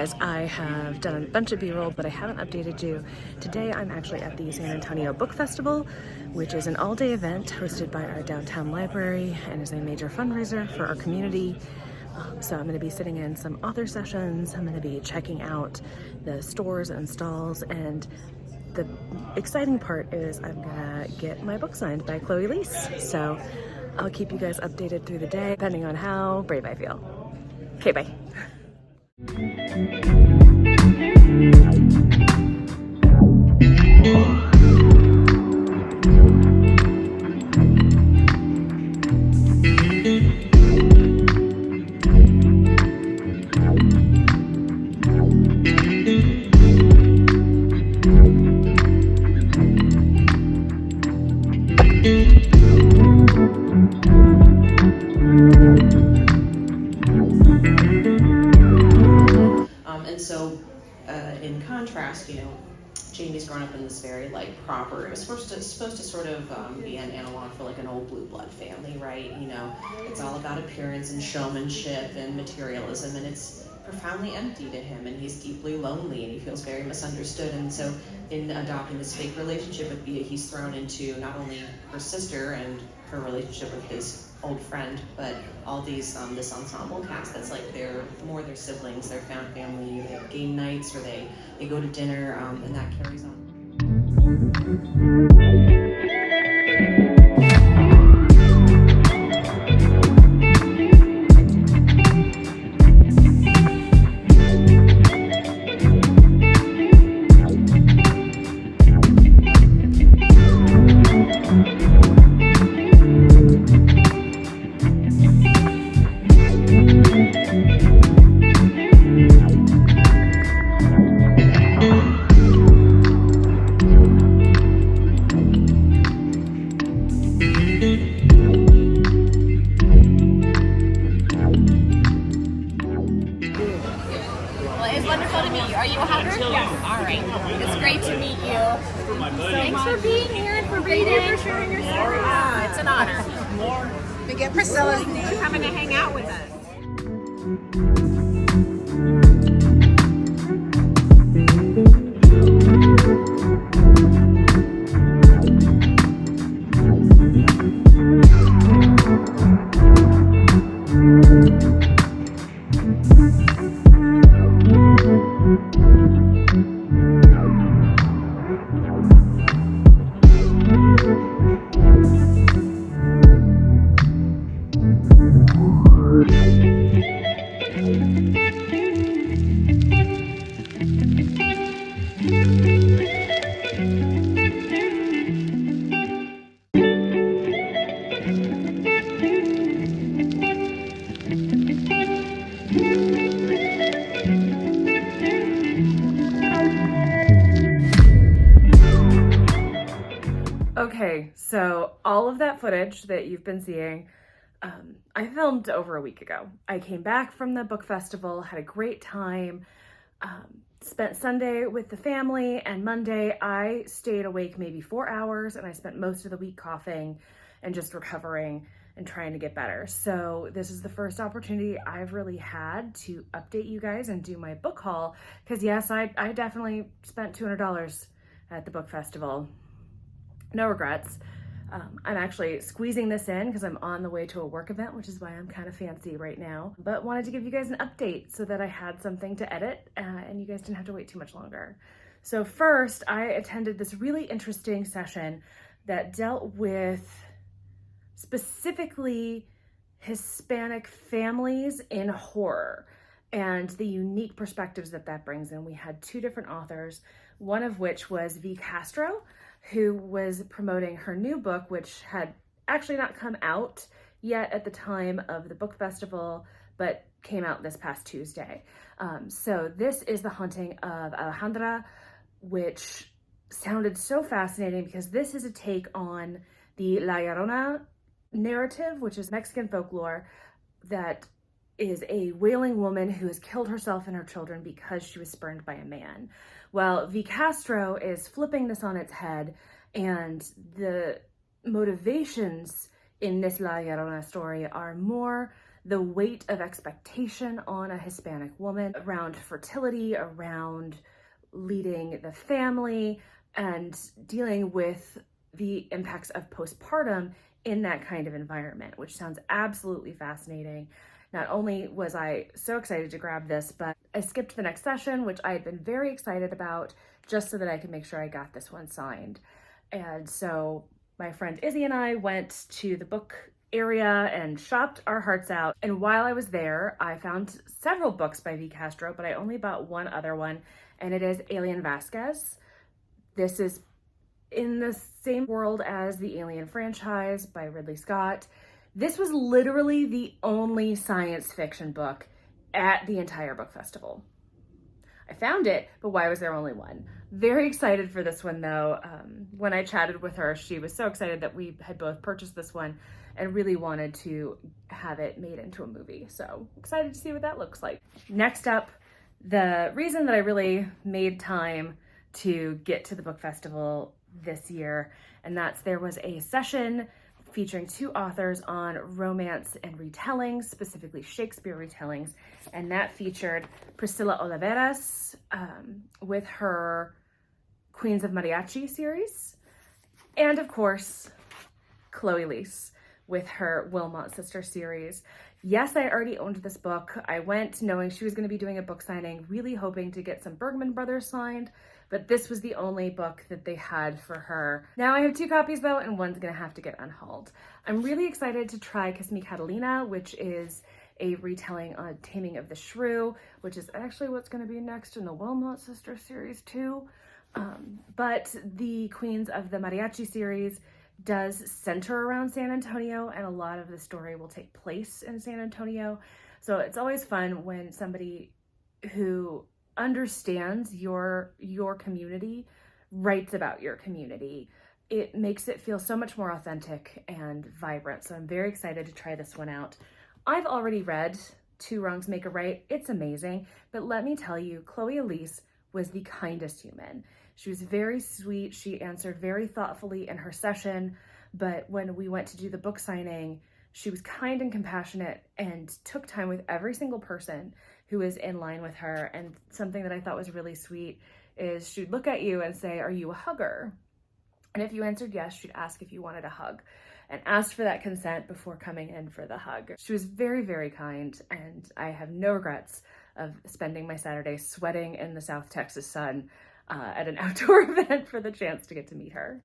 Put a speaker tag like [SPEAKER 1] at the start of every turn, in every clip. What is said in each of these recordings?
[SPEAKER 1] guys, I have done a bunch of B-roll, but I haven't updated you. Today I'm actually at the San Antonio Book Festival, which is an all-day event hosted by our downtown library and is a major fundraiser for our community. So I'm going to be sitting in some author sessions. I'm going to be checking out the stores and stalls, and the exciting part is I'm going to get my book signed by Chloe Liese. So I'll keep you guys updated through the day, depending on how brave I feel. Okay, bye.
[SPEAKER 2] In contrast, Jamie's grown up in this very proper. It was supposed to sort of be an analog for an old blue blood family, right? It's all about appearance and showmanship and materialism, and it's profoundly empty to him, and he's deeply lonely, and he feels very misunderstood. And so, in adopting this fake relationship with Bia, he's thrown into not only her sister and her relationship with his old friend, but all these this ensemble cast that's they're more their siblings, their found family. They have game nights, or they go to dinner, and that carries on.
[SPEAKER 3] Thanks for being here and for reading and for sharing your story. It's an honor. We get Priscilla's name. For coming to hang out with us.
[SPEAKER 1] Okay, so all of that footage that you've been seeing, I filmed over a week ago. I came back from the book festival, had a great time, spent Sunday with the family, and Monday I stayed awake maybe 4 hours, and I spent most of the week coughing and just recovering and trying to get better. So this is the first opportunity I've really had to update you guys and do my book haul, because yes, I definitely spent $200 at the book festival. No regrets. I'm actually squeezing this in because I'm on the way to a work event, which is why I'm kind of fancy right now, but wanted to give you guys an update so that I had something to edit and you guys didn't have to wait too much longer. So first, I attended this really interesting session that dealt with specifically Hispanic families in horror and the unique perspectives that brings in. We had two different authors, one of which was V. Castro, who was promoting her new book, which had actually not come out yet at the time of the book festival, but came out this past Tuesday. So this is The Haunting of Alejandra, which sounded so fascinating because this is a take on the La Llorona narrative, which is Mexican folklore that is a wailing woman who has killed herself and her children because she was spurned by a man. Well, V. Castro is flipping this on its head, and the motivations in this La Llorona story are more the weight of expectation on a Hispanic woman around fertility, around leading the family, and dealing with the impacts of postpartum in that kind of environment, which sounds absolutely fascinating. Not only was I so excited to grab this, but I skipped the next session, which I had been very excited about, just so that I could make sure I got this one signed. And so my friend Izzy and I went to the book area and shopped our hearts out. And while I was there, I found several books by V. Castro, but I only bought one other one, and it is Alien Vasquez. This is in the same world as the Alien franchise by Ridley Scott. This was literally the only science fiction book at the entire book festival. I found it, but why was there only one? Very excited for this one though. When I chatted with her, she was so excited that we had both purchased this one and really wanted to have it made into a movie. So excited to see what that looks like. Next up, the reason that I really made time to get to the book festival this year, and that's there was a session featuring two authors on romance and retellings, specifically Shakespeare retellings, and that featured Priscilla Oliveras with her Queens of Mariachi series, and of course, Chloe Liese with her Wilmot Sister series. Yes, I already owned this book. I went knowing she was going to be doing a book signing, really hoping to get some Bergman Brothers signed, but this was the only book that they had for her. Now I have two copies though, and one's gonna have to get unhauled. I'm really excited to try Kiss Me Catalina, which is a retelling on Taming of the Shrew, which is actually what's gonna be next in the Wilmot Sister series too. But the Queens of the Mariachi series does center around San Antonio, and a lot of the story will take place in San Antonio. So it's always fun when somebody who understands your community writes about your community. It makes it feel so much more authentic and vibrant. So I'm very excited to try this one out. I've already read Two Wrongs Make a Right. It's amazing, but let me tell you, Chloe Liese was the kindest human. She was very sweet. She answered very thoughtfully in her session, but when we went to do the book signing, she was kind and compassionate and took time with every single person who is in line with her. And something that I thought was really sweet is she'd look at you and say, "Are you a hugger?" And if you answered yes, she'd ask if you wanted a hug and asked for that consent before coming in for the hug. She was very, very kind, and I have no regrets of spending my Saturday sweating in the South Texas sun at an outdoor event for the chance to get to meet her.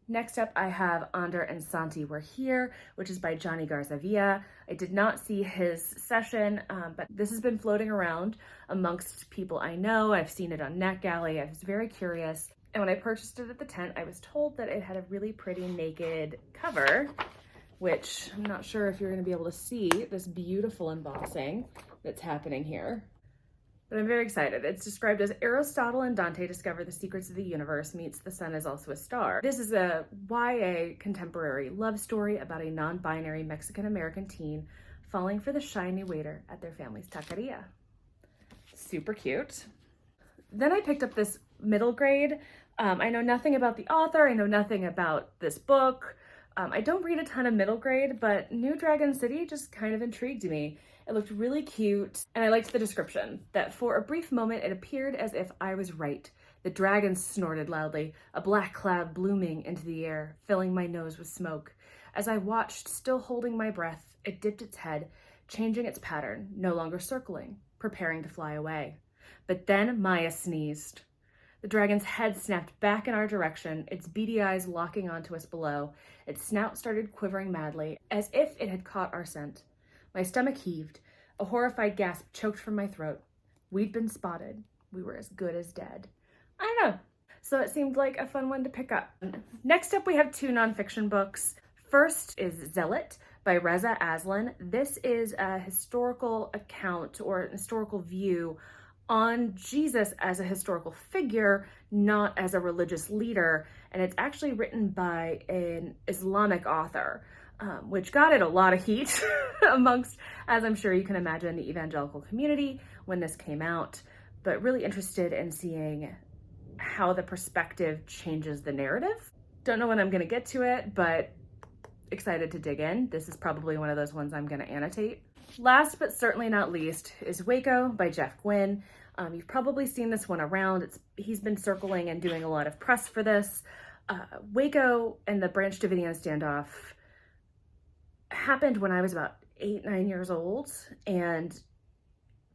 [SPEAKER 1] Next up, I have Ander and Santi Were Here, which is by Johnny Garzavia. I did not see his session, but this has been floating around amongst people I know. I've seen it on NetGalley. I was very curious. And when I purchased it at the tent, I was told that it had a really pretty naked cover, which I'm not sure if you're going to be able to see this beautiful embossing that's happening here. But I'm very excited. It's described as Aristotle and Dante discover the secrets of the universe meets The Sun is Also a Star. This is a YA contemporary love story about a non-binary Mexican-American teen falling for the shy new waiter at their family's taqueria. Super cute. Then I picked up this middle grade. I know nothing about the author. I know nothing about this book. I don't read a ton of middle grade, but New Dragon City just kind of intrigued me. It looked really cute, and I liked the description, that for a brief moment it appeared as if I was right. The dragon snorted loudly, a black cloud blooming into the air, filling my nose with smoke. As I watched, still holding my breath, it dipped its head, changing its pattern, no longer circling, preparing to fly away. But then Maya sneezed. The dragon's head snapped back in our direction, its beady eyes locking onto us below. Its snout started quivering madly, as if it had caught our scent. My stomach heaved. A horrified gasp choked from my throat. We'd been spotted. We were as good as dead. I don't know. So it seemed like a fun one to pick up. Next up, we have two nonfiction books. First is Zealot by Reza Aslin. This is a historical account or an historical view on Jesus as a historical figure, not as a religious leader. And it's actually written by an Islamic author, which got it a lot of heat amongst, as I'm sure you can imagine, the evangelical community when this came out, but really interested in seeing how the perspective changes the narrative. Don't know when I'm gonna get to it, but excited to dig in. This is probably one of those ones I'm going to annotate. Last but certainly not least is Waco by Jeff Gwynne. You've probably seen this one around. He's been circling and doing a lot of press for this. Waco and the Branch Davidian standoff happened when I was about 8-9 years old, and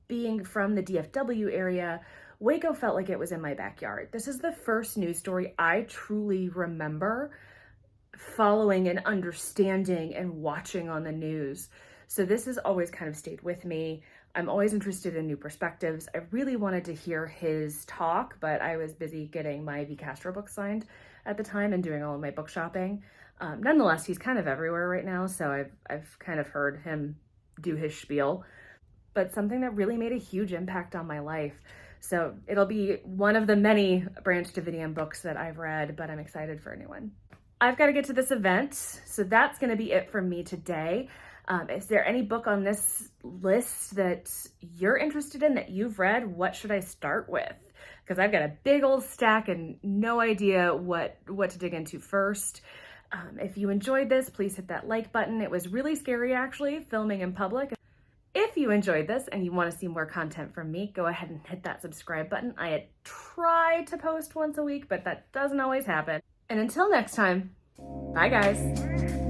[SPEAKER 1] being from the DFW area, Waco felt like it was in my backyard. This is the first news story I truly remember following and understanding and watching on the news. So this has always kind of stayed with me. I'm always interested in new perspectives. I really wanted to hear his talk, but I was busy getting my V. Castro book signed at the time and doing all of my book shopping. Nonetheless, he's kind of everywhere right now, so I've kind of heard him do his spiel, but something that really made a huge impact on my life. So it'll be one of the many Branch Davidian books that I've read, but I'm excited for a new one. I've got to get to this event, so that's going to be it from me today. Is there any book on this list that you're interested in that you've read? What should I start with? Because I've got a big old stack and no idea what to dig into first. If you enjoyed this, please hit that like button. It was really scary, actually, filming in public. If you enjoyed this and you want to see more content from me, go ahead and hit that subscribe button. I had tried to post once a week, but that doesn't always happen. And until next time, bye guys.